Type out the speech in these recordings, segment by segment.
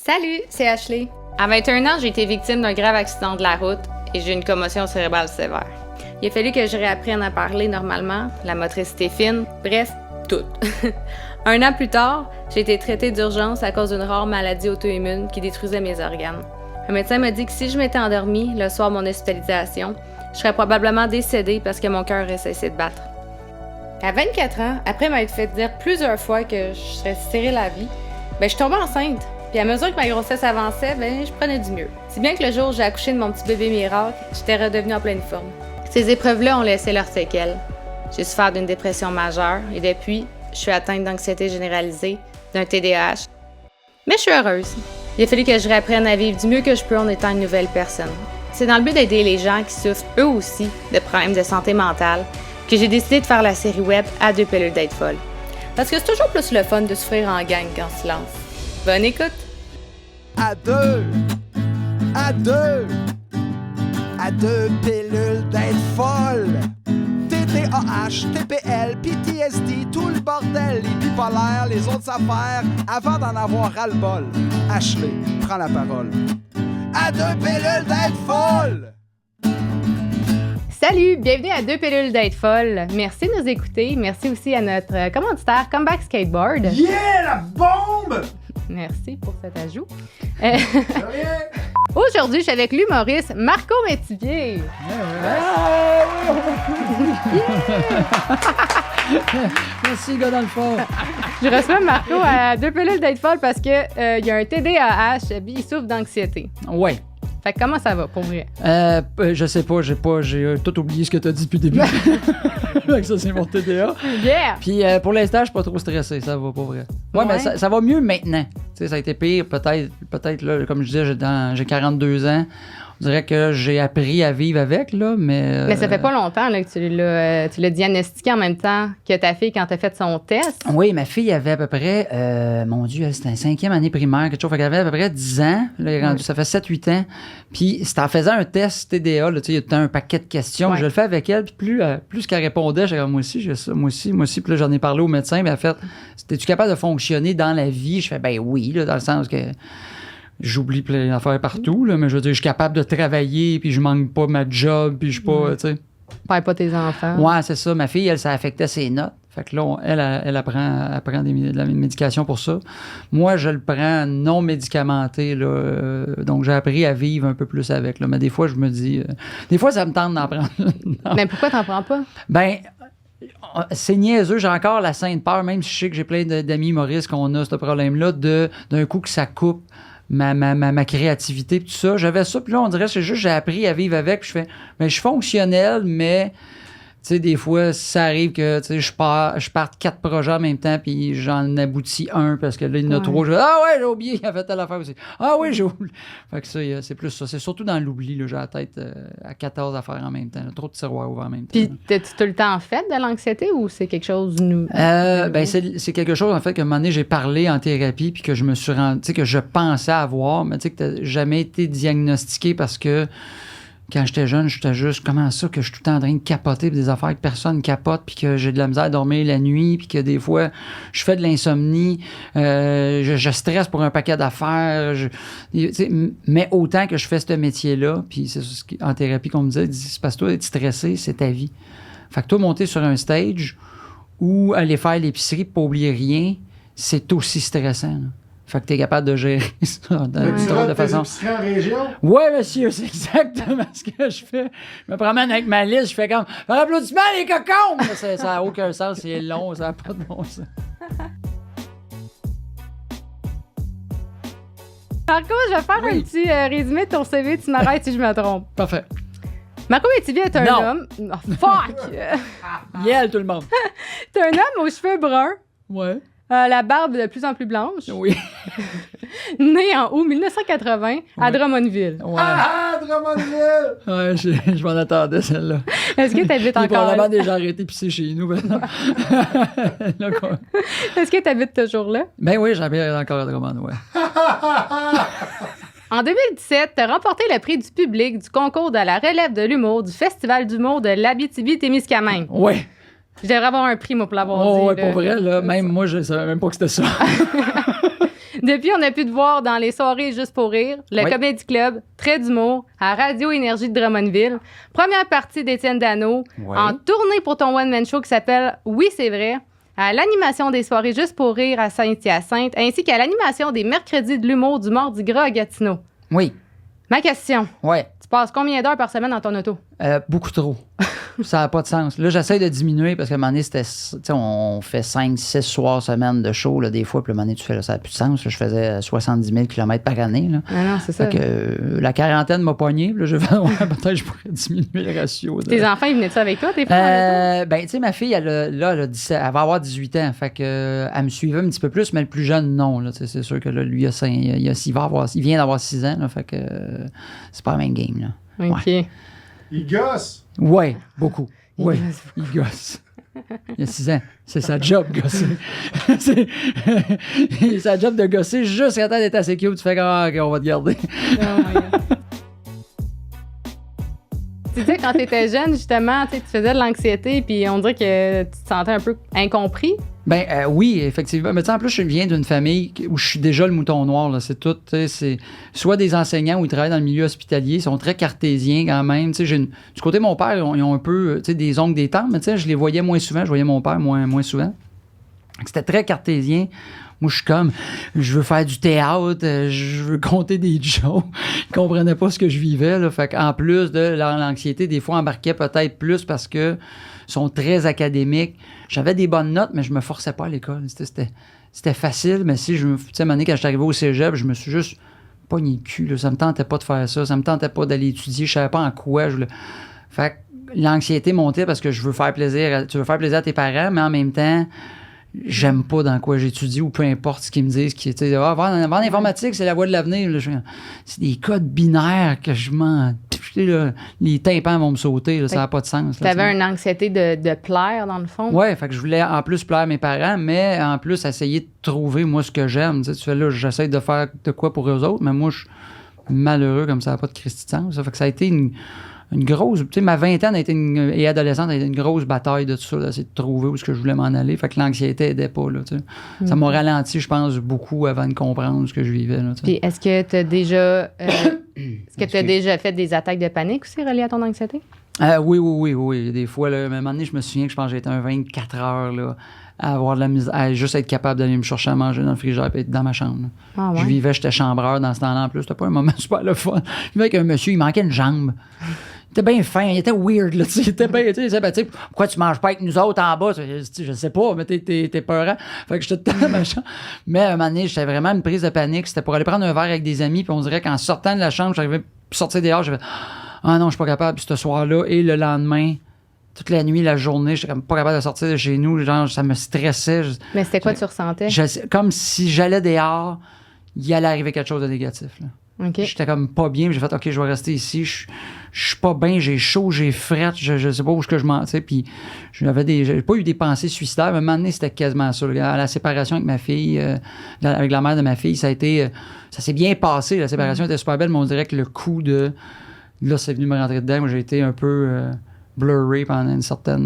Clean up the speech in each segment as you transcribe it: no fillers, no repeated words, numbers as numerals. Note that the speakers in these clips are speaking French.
Salut, c'est Ashley. À 21 ans, j'ai été victime d'un grave accident de la route et j'ai eu une commotion cérébrale sévère. Il a fallu que je réapprenne à parler normalement, la motricité fine, bref, tout. Un an plus tard, j'ai été traitée d'urgence à cause d'une rare maladie auto-immune qui détruisait mes organes. Un médecin m'a dit que si je m'étais endormie le soir de mon hospitalisation, je serais probablement décédée parce que mon cœur aurait cessé de battre. À 24 ans, après m'être fait dire plusieurs fois que je serais stérile à vie, je suis tombée enceinte. Puis à mesure que ma grossesse avançait, je prenais du mieux. Si bien que le jour où j'ai accouché de mon petit bébé miracle, j'étais redevenue en pleine forme. Ces épreuves-là ont laissé leurs séquelles. J'ai souffert d'une dépression majeure et depuis, je suis atteinte d'anxiété généralisée, d'un TDAH. Mais je suis heureuse. Il a fallu que je réapprenne à vivre du mieux que je peux en étant une nouvelle personne. C'est dans le but d'aider les gens qui souffrent eux aussi de problèmes de santé mentale que j'ai décidé de faire la série web À deux pilules d'être folle. Parce que c'est toujours plus le fun de souffrir en gang qu'en silence. Bonne écoute! À deux pilules d'être folle. TDAH, TPL, PTSD, tout le bordel, les bipolaires, les autres affaires, avant d'en avoir ras-le-bol. Ashley, prends la parole. À deux pilules d'être folle! Salut, bienvenue à Deux pilules d'être folle. Merci de nous écouter. Merci aussi à notre commanditaire Comeback Skateboard. Yeah, la bombe! Merci pour cet ajout. Aujourd'hui, je suis avec l'humoriste Marco Métivier. Merci, gars, dans le fond. Je reçois Marco à Deux pilules d'être folle parce que il y a un TDAH, il souffre d'anxiété. Ouais. Fait que comment ça va, pour vrai? Je sais pas, j'ai tout oublié ce que t'as dit depuis le début. Fait ça, c'est mon TDA. Yeah! Puis pour l'instant, je suis pas trop stressé, ça va pas vrai. Ouais. Mais ça va mieux maintenant. Tu sais, ça a été pire, peut-être là, comme je disais, j'ai 42 ans. On dirait que j'ai appris à vivre avec, là, mais... Mais ça fait pas longtemps là, que tu l'as diagnostiqué en même temps que ta fille quand t'as fait son test. Oui, ma fille avait à peu près, mon Dieu, c'était une 5e année primaire, quelque chose. Fait qu'elle avait à peu près 10 ans. Là, elle est rendue, ça fait 7-8 ans. Puis c'était en faisant un test TDA, là, tu sais, il y a un paquet de questions. Ouais. Je le fais avec elle, puis plus qu'elle répondait, j'étais comme, moi aussi, j'ai ça, moi aussi. Puis là, j'en ai parlé au médecin, mais elle a fait, es-tu capable de fonctionner dans la vie? Je fais, ben oui, là, dans le sens que... J'oublie plein d'affaires partout, là, mais je veux dire, je suis capable de travailler, puis je manque pas ma job, puis je suis pas, tu sais. Perds pas tes enfants. Ouais, c'est ça. Ma fille, elle, ça affectait ses notes. Fait que là, elle prend de la médication pour ça. Moi, je le prends non médicamenté, là. Donc, j'ai appris à vivre un peu plus avec, là. Mais des fois, je me dis... des fois, ça me tente d'en prendre. Mais pourquoi t'en prends pas? Ben... C'est niaiseux, j'ai encore la sainte peur, même si je sais que j'ai plein d'amis humoristes qu'on a ce problème-là, d'un coup que ça coupe ma créativité et tout ça. J'avais ça, puis là, on dirait que c'est juste j'ai appris à vivre avec, puis je fais, je suis fonctionnel, mais tu sais, des fois, ça arrive que je parte 4 projets en même temps, puis j'en aboutis un, parce que là, il y en a 3. J'ai oublié qu'il a fait telle affaire aussi. Ah oui, j'ai oublié. Fait que ça, c'est plus ça. C'est surtout dans l'oubli, là, j'ai la tête à 14 affaires en même temps. Là, trop de tiroirs ouverts en même temps. Puis, t'as-tu tout le temps fait de l'anxiété ou c'est quelque chose de nouveau? C'est quelque chose, en fait, qu'à un moment donné, j'ai parlé en thérapie, puis que je me suis rendu, tu sais, que je pensais avoir, mais tu sais, que t'as jamais été diagnostiqué parce que quand j'étais jeune, j'étais juste, comment ça, que je suis tout le temps en train de capoter pour des affaires que personne capote, puis que j'ai de la misère à dormir la nuit, puis que des fois, je fais de l'insomnie, je stresse pour un paquet d'affaires, mais autant que je fais ce métier-là, puis c'est en thérapie qu'on me disait, c'est parce que toi, être stressé, c'est ta vie. Fait que toi, monter sur un stage ou aller faire l'épicerie pour pas oublier rien, c'est aussi stressant, là. Fait que t'es capable de gérer ça d'une drôle de façon. En région? Oui, monsieur, c'est exactement ce que je fais. Je me promène avec ma liste, je fais comme « Par applaudissement, les cocons! » Ça n'a aucun sens, c'est long, ça n'a pas de bon sens. Marco, je vais faire un petit résumé de ton CV, tu m'arrêtes si je me trompe. Parfait. Marco Métivier est un homme... Oh, fuck! Yeah, tout le monde. T'es un homme aux cheveux bruns. Ouais. La barbe de plus en plus blanche. Oui. Né en août 1980 à Drummondville. Ouais. Drummondville! Ouais, je m'en attendais, celle-là. Est-ce que t'habites Il est encore probablement là? déjà arrêté pisser chez nous maintenant. Là, quoi. Est-ce que t'habites toujours là? Ben oui, j'habite encore à Drummond, ouais. En 2017, t'as remporté le prix du public du concours de la relève de l'humour du Festival d'humour de l'Abitibi-Témiscamingue. Ouais. Je devrais avoir un prix, moi, pour l'avoir dit. Oh, ouais, là. pour vrai, là, même moi, je savais même pas que c'était ça. Depuis, on a pu te voir dans les soirées Juste pour rire, le Oui. Comedy Club, Trait d'humour, à Radio Énergie de Drummondville, première partie d'Étienne Dano, Oui. en tournée pour ton one-man show qui s'appelle Oui, c'est vrai, à l'animation des soirées Juste pour rire à Saint-Hyacinthe, ainsi qu'à l'animation des mercredis de l'humour du Mardi Gras à Gatineau. Oui, Ma question, ouais. tu passes combien d'heures par semaine dans ton auto? Beaucoup trop. Ça n'a pas de sens. Là, j'essaie de diminuer parce qu'à un moment donné, on fait 5-6 soirs semaine de show, là, des fois, puis à un moment donné, tu fais, là, ça n'a plus de sens. Là, je faisais 70 000 km par année. Là. Ah non, c'est ça. Fait que, la quarantaine m'a poigné. Puis là, je vais, peut-être je pourrais diminuer le ratio. Tes enfants, ils venaient-tu avec toi, tes fois, dans l'auto? Ben, tu sais, ma fille, elle va avoir 18 ans. Fait que, elle me suivait un petit peu plus, mais le plus jeune, non. Là, c'est sûr que là, lui, il vient d'avoir 6 ans. Là, fait que c'est pas la même game. Là. OK. Ouais. Il gosse. Ouais, beaucoup. Il Oui, gosse il gosse. Il a 6 ans. C'est sa job, gosser. C'est sa job de gosser jusqu'à temps d'être assez cute. Tu fais comme, OK, on va te garder. Tu disais, quand tu étais jeune, justement, tu faisais de l'anxiété, puis on dirait que tu te sentais un peu incompris. Ben oui, effectivement. Mais tu sais, en plus, je viens d'une famille où je suis déjà le mouton noir. Là. C'est tout. C'est soit des enseignants où ils travaillent dans le milieu hospitalier, ils sont très cartésiens quand même. Du côté de mon père, ils ont un peu des oncles, des tantes, mais je les voyais moins souvent. Je voyais mon père moins souvent. C'était très cartésien. Moi, je suis comme, je veux faire du théâtre, je veux compter des jokes. Ils comprenaient pas ce que je vivais. Là. Fait qu'en plus de l'anxiété, des fois, embarquait peut-être plus parce que sont très académiques. J'avais des bonnes notes, mais je me forçais pas à l'école. C'était facile, mais si tu sais, à un moment donné, quand je suis arrivé au cégep, je me suis juste pogné le cul. Là. Ça me tentait pas de faire ça. Ça me tentait pas d'aller étudier. Je savais pas en quoi je voulais. Fait que l'anxiété montait parce que tu veux faire plaisir à tes parents, mais en même temps, j'aime pas dans quoi j'étudie ou peu importe ce qu'ils me disent. Va en informatique, c'est la voie de l'avenir. Là. C'est des codes binaires que je m'en... Les tympans vont me sauter, là, ça n'a pas de sens. Tu avais une anxiété de plaire, dans le fond? Oui, fait que je voulais en plus plaire à mes parents, mais en plus essayer de trouver, moi, ce que j'aime. Tu fais là, j'essaie de faire de quoi pour eux autres, mais moi, je suis malheureux comme ça n'a pas de Christi de sens. Ça fait que ça a été une grosse... Tu sais, ma vingtaine et adolescente a été une grosse bataille de tout ça, c'est de trouver où est-ce que je voulais m'en aller. Fait que l'anxiété aidait pas, là, tu sais. Ça m'a ralenti, je pense, beaucoup avant de comprendre ce que je vivais, là, tu sais. Puis est-ce que tu as déjà... déjà fait des attaques de panique aussi reliées à ton anxiété? Oui. Des fois, là, à un moment donné, je me souviens que je pense que j'ai été un 24 heures là, à avoir de la misère, à juste être capable d'aller me chercher à manger dans le frigidaire et être dans ma chambre. Ah ouais? Je vivais, j'étais chambreur dans ce temps-là en plus. C'était pas un moment super le fun. Je vivais avec un monsieur, il manquait une jambe. Il était bien fin, il était weird, là, tu sais, il était bien, tu sais, pourquoi tu manges pas avec nous autres en bas? Je sais pas, mais t'es peurant. Fait que j'étais dans ma chambre. Mais à un moment donné, j'étais vraiment une prise de panique. C'était pour aller prendre un verre avec des amis, puis on dirait qu'en sortant de la chambre, j'arrivais à sortir dehors, j'avais ah non, je suis pas capable. Puis ce soir-là, et le lendemain, toute la nuit, la journée, j'étais pas capable de sortir de chez nous. Genre, ça me stressait. Mais c'était quoi tu ressentais? Comme si j'allais dehors, il allait arriver quelque chose de négatif, là. Okay. J'étais comme pas bien, j'ai fait OK, je vais rester ici, je suis pas bien, j'ai chaud, j'ai frette, je sais pas où est-ce que je m'en, tu sais, puis j'avais pas eu des pensées suicidaires, mais à un moment donné, c'était quasiment ça. À la séparation avec ma fille, avec la mère de ma fille, ça s'est bien passé, la séparation était super belle, mais on dirait que le coup de là, c'est venu me rentrer dedans, moi j'ai été un peu blurry pendant un certain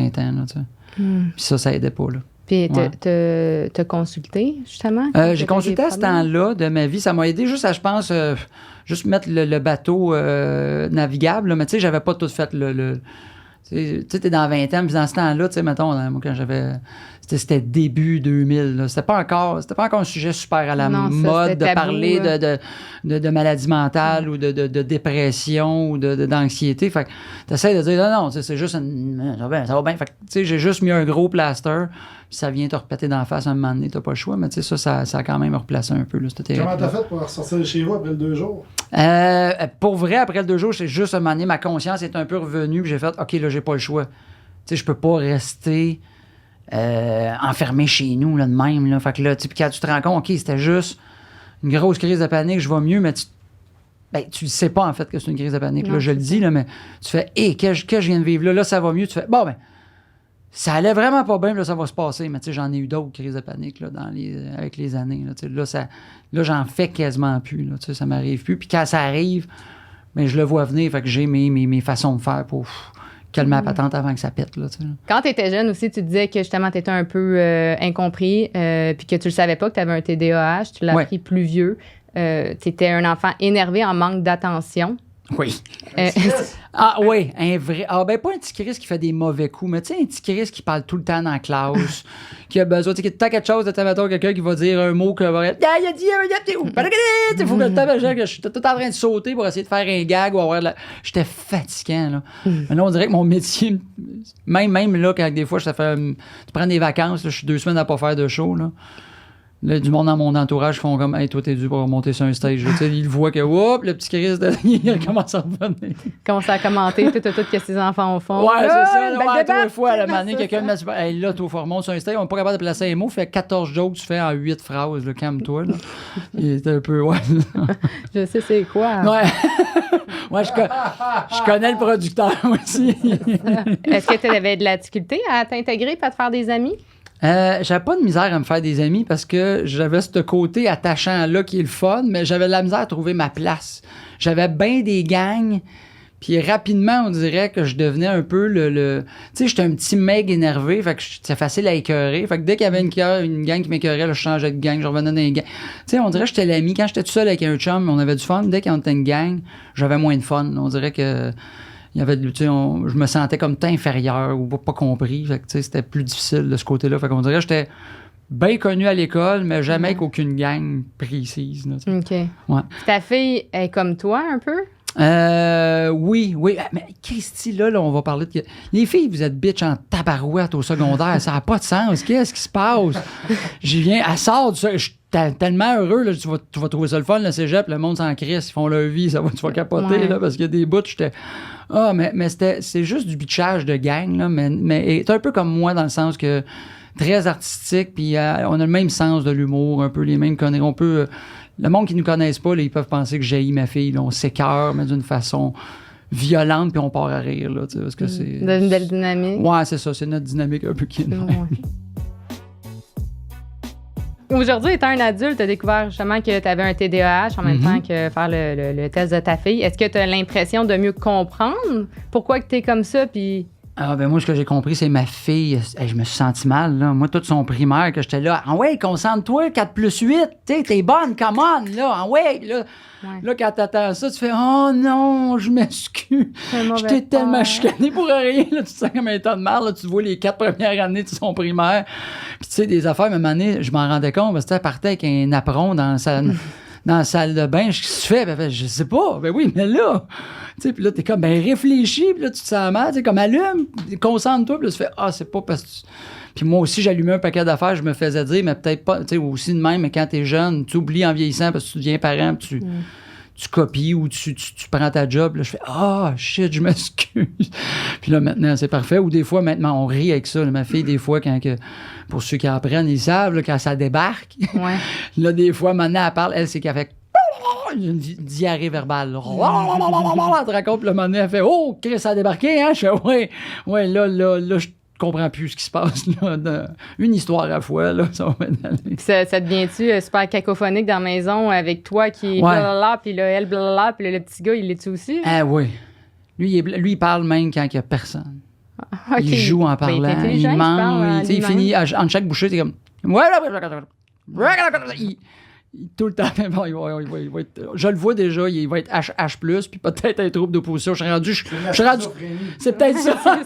temps, là, tu sais. Puis ça aidait pas, là. Puis t'as consulté, justement? J'ai consulté à ce temps-là de ma vie. Ça m'a aidé juste à, je pense, juste mettre le bateau navigable. Là. Mais tu sais, j'avais pas tout fait tu sais, t'es dans 20 ans, puis dans ce temps-là, tu sais, mettons, moi, quand j'avais... C'était début 2000. Là. C'était pas encore un sujet super à la mode de tabou, parler de maladie mentale ou de dépression ou d'anxiété. Fait que t'essaies de dire, non, c'est juste ça va bien. Fait que, tu sais, j'ai juste mis un gros plaster, puis ça vient te repéter d'en face à un moment donné, t'as pas le choix. Mais tu sais, ça a quand même replacé un peu. Là, comment t'as fait pour ressortir de chez vous après le 2 jours? Pour vrai, après le 2 jours, c'est juste un moment donné, ma conscience est un peu revenue, puis j'ai fait, OK, là, j'ai pas le choix. Tu sais, je peux pas rester... enfermé chez nous, là, de même. Là. Fait que là, puis quand tu te rends compte, OK, c'était juste une grosse crise de panique, je vais mieux, mais tu ne sais pas, en fait, que c'est une crise de panique. Non, là, je le dis, là, mais tu fais, que je viens de vivre là, ça va mieux. Tu fais, bon, ben, ça allait vraiment pas bien, là, ça va se passer. Mais tu sais, j'en ai eu d'autres crises de panique, là, avec les années. Là, là, j'en fais quasiment plus, là, ça m'arrive plus. Puis quand ça arrive, ben, je le vois venir, fait que j'ai mes façons de faire pour calmer la patente avant que ça pète. Là, tu sais. Quand tu étais jeune aussi, tu disais que justement, tu étais un peu incompris puis que tu le savais pas que tu avais un TDAH. Tu l'as appris plus vieux. Tu étais un enfant énervé en manque d'attention. Oui. Oui, un vrai. Pas un petit Chris qui fait des mauvais coups, mais tu sais, un petit Chris qui parle tout le temps dans la classe, qui a besoin, tu sais, que t'as quelque chose de mettons, quelqu'un qui va dire un mot que va. Il a dit, t'es où? Il faut que je suis tout en train de sauter pour essayer de faire un gag ou avoir de la. J'étais fatigant, là. Maintenant, on dirait que mon métier, même là, quand des fois, tu prends des vacances, là, je suis 2 semaines à pas faire de show, là. Là, du monde dans mon entourage font comme hey, toi, t'es dû pour remonter sur un stage. Ils voient que whoop, le petit Chris, il commence à revenir. Commence à commenter tout ce que ses enfants font. Ouais, c'est ça. Là, 3 fois, à la manée, quelqu'un me dit hey, là, toi, faut remonter sur un stage. On n'est pas capable de placer un mot. Fait 14 jokes, tu fais en 8 phrases. Là, calme-toi. Là. Il est un peu. Ouais. Je sais c'est quoi. Ouais. Ouais, je connais le producteur aussi. Est-ce que tu avais de la difficulté à t'intégrer et à te faire des amis? J'avais pas de misère à me faire des amis parce que j'avais ce côté attachant-là qui est le fun, mais j'avais de la misère à trouver ma place. J'avais bien des gangs, puis rapidement, on dirait que je devenais un peu le tu sais, j'étais un petit mec énervé, fait que c'était facile à écœurer. Fait que dès qu'il y avait une gang qui m'écœurait, là, je changeais de gang, je revenais dans une gang. Tu sais, on dirait que j'étais l'ami. Quand j'étais tout seul avec un chum, on avait du fun. Dès qu'on était une gang, j'avais moins de fun. On dirait que... Il y avait, tu sais, je me sentais comme tant inférieur ou pas compris. Fait que, tu sais, c'était plus difficile de ce côté-là. Fait qu'on dirait que j'étais bien connu à l'école, mais jamais avec aucune gang précise. Là, OK. Ouais. Ta fille est comme toi, un peu? Oui. Mais Christy, là, on va parler de... Les filles, vous êtes bitch en tabarouette au secondaire. Ça n'a pas de sens. Qu'est-ce qui se passe? J'y viens, elle sort du... Je suis tellement heureux. Là, tu vas trouver ça le fun, le cégep. Le monde s'en crisse. Ils font leur vie. Tu vas capoter, là, parce qu'il y a des bouts. J'étais... mais c'est juste du bitchage de gang, là, mais c'est un peu comme moi dans le sens que très artistique, puis on a le même sens de l'humour, un peu les mêmes conneries. On peut... le monde qui ne nous connaisse pas, là, ils peuvent penser que j'haïs ma fille. Là, on s'écœure, mais d'une façon violente, puis on part à rire. Là, parce que c'est une belle dynamique. Ouais, c'est ça. C'est notre dynamique un peu qui est Aujourd'hui, étant un adulte, tu as découvert justement que tu avais un TDAH en même temps que faire le test de ta fille. Est-ce que tu as l'impression de mieux comprendre pourquoi tu es comme ça? Puis... moi, ce que j'ai compris, c'est ma fille. Je me suis senti mal, là. Moi, tout son primaire, que j'étais là. Ouais, concentre-toi, 4+8. T'es bonne, come on, là. Ouais. Là, quand t'attends ça, tu fais oh non, je m'excuse. J'étais tellement chicané pour rien. Là, tu te sens comme un tas de marre. Là, tu vois les 4 premières années de son primaire. Puis, tu sais, des affaires, même année, je m'en rendais compte. Parce que tu partais avec un apron dans la salle de bain. Qu'est-ce que tu fais? Ben, je sais pas. Ben oui, mais là. Tu sais, puis là, t'es comme, réfléchis. Puis là, tu te sens mal. Tu sais, comme, allume, concentre-toi. Puis là, tu fais, c'est pas parce que Puis moi aussi, j'allumais un paquet d'affaires. Je me faisais dire, mais peut-être pas. Tu sais, aussi de même, mais quand t'es jeune, tu oublies en vieillissant parce que tu deviens parent. Puis tu copies ou tu prends ta job. Là, je fais, shit, je m'excuse. Puis là, maintenant, c'est parfait. Ou des fois, maintenant, on rit avec ça. Là, ma fille, des fois, pour ceux qui apprennent, ils savent, là, quand ça débarque. Ouais. Là, des fois, maintenant, elle parle, elle, c'est qu'elle fait une diarrhée verbale. Elle te raconte, puis le moment donné, elle fait oh, Chris, ça a débarqué, hein? Je fais ouais, là, je comprends plus ce qui se passe, là. Une histoire à la fois, là, ça va m'aller. Ça devient-tu super cacophonique dans la maison avec toi qui est blablabla, puis là, elle blablabla, puis le petit gars, il l'est-tu aussi? Ah oui. Lui, il parle même quand il n'y a personne. Okay. Il joue en parlant, il mange, il finit, en chaque bouchée, c'est comme tout le temps, il va être, je le vois déjà, il va être H+, puis peut-être un trouble d'opposition. Je suis rendu. C'est peut-être ça.